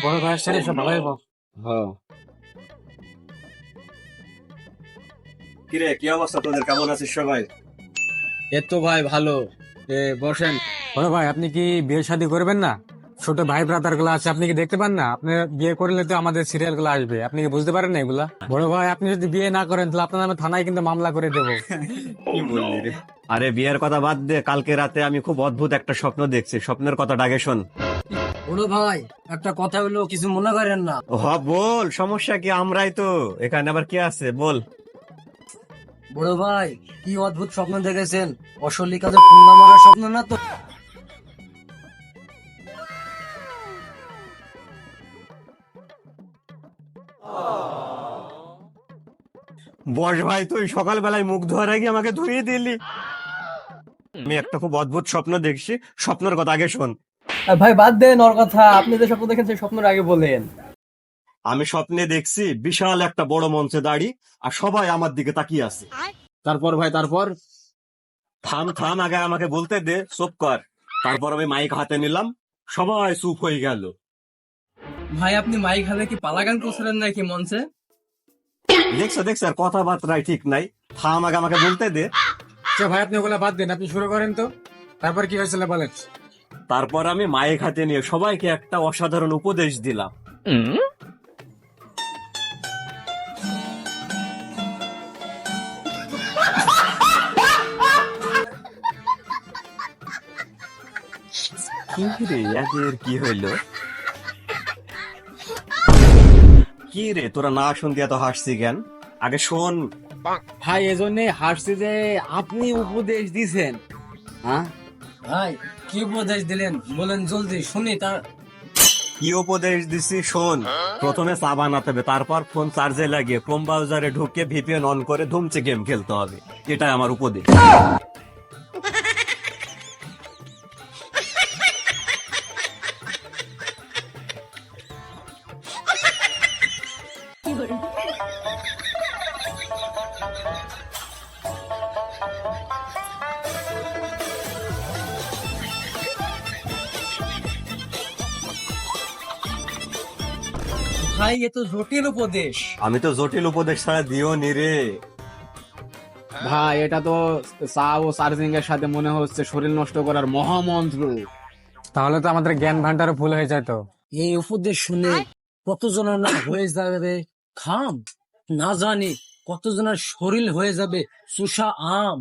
বড় ভাইয়ের সাথে সব ভালোই বল। হ্যাঁ। কিরে, কি অবস্থা তোদের? কেমন আছিস সবাই? এ তো ভাই ভালো। বসেন। বড় ভাই, আপনি কি বিয়ে শাদী করবেন না? ছোট ভাই ব্রাদার গুলো আছে, আপনি কি দেখতে পান না? আপনি বিয়ে করলে তো আমাদের সিরিয়াল গুলো আসবে, আপনি কি বুঝতে পারেন না এগুলা? বড় ভাই, আপনি যদি বিয়ে না করেন তাহলে আপনার নামে থানায় কিন্তু মামলা করে দেবো। কি বললি রে? আরে বিয়ের কথা বাদ দে, কালকে রাতে আমি খুব অদ্ভুত একটা স্বপ্ন দেখছি। স্বপ্নের কথাটা আগে শোন। বড় ভাই, একটা কথা হলো, কিছু মনে করেন না। বল, সমস্যা কি? আমরাই তো এখানে, আবার কি আছে বল। বড় ভাই, কি অদ্ভুত স্বপ্ন দেখেছেন? অসলি কাজে পুঙ্গা মারার স্বপ্ন না তো? বস ভাই, তুই সকালবেলায় মুখ ধোয়ার আগে আমাকে ধুয়ে দিলি। আমি একটা খুব অদ্ভুত স্বপ্ন দেখছি। স্বপ্নের কথা আগে শোন। ভাই বাদ দেন ওর কথা, আপনি যে স্বপ্ন দেখেন সেই স্বপ্নের আগে বলেন। আমি স্বপ্নে দেখছি বিশাল একটা বড় মঞ্চে দাঁড়ি, আর সবাই আমার দিকে তাকিয়ে আছে। তারপর ভাই, তারপর? থাম থাম, আগে আমাকে বলতে দে, চুপ কর। তারপর আমি মাইক হাতে নিলাম, সবাই চুপ হয়ে গেল। ভাই আপনি মাইক হাতে কি পালাগান করছিলেন নাকি মঞ্চে? দেখছো দেখছো, আর কথাবার্তায় ঠিক নাই। থাম, আগে আমাকে বলতে দে। আচ্ছা ভাই, আপনি ওগুলা বাদ দেন, আপনি শুরু করেন তো। তারপর কি হয়েছিল বলেন। তারপর আমি মাইক হাতে নিয়ে সবাইকে একটা অসাধারণ উপদেশ দিলাম। কি রে, এদের কি হইলো? কি রে, তোরা না শুনতে এত হাসছি কেন? আগে শোন। ভাই এজন্য হাসছি যে আপনি উপদেশ দিছেন। হ্যাঁ, ভাই, কি উপদেশ দিলেন বলেন জলদি শুনি। তার কি উপদেশ দিছি শোন। প্রথমে চা বানাতে হবে, তারপর ফোন চার্জে লাগিয়ে ক্রোম ব্রাউজারে ঢুকে ভিপিএন অন করে ধুমচে গেম খেলতে হবে। এটাই আমার উপদেশ। ভাই, এ তো জটিল উপদেশ। আমি তো জটিল উপদেশ ছাড়া দিও নি রে। ভাই এটা তো চা ও চার্জিং এর সাথে মনে হচ্ছে শরীর নষ্ট করার মহামন্ত্র। তাহলে তো আমাদের জ্ঞান ভান্ডারও ভুল হয়ে যায় তো। এই উপদেশ শুনে কতজনের না হয়ে যাবে খাম, না জানি কতজনের শরীর হয়ে যাবে চুষা আম।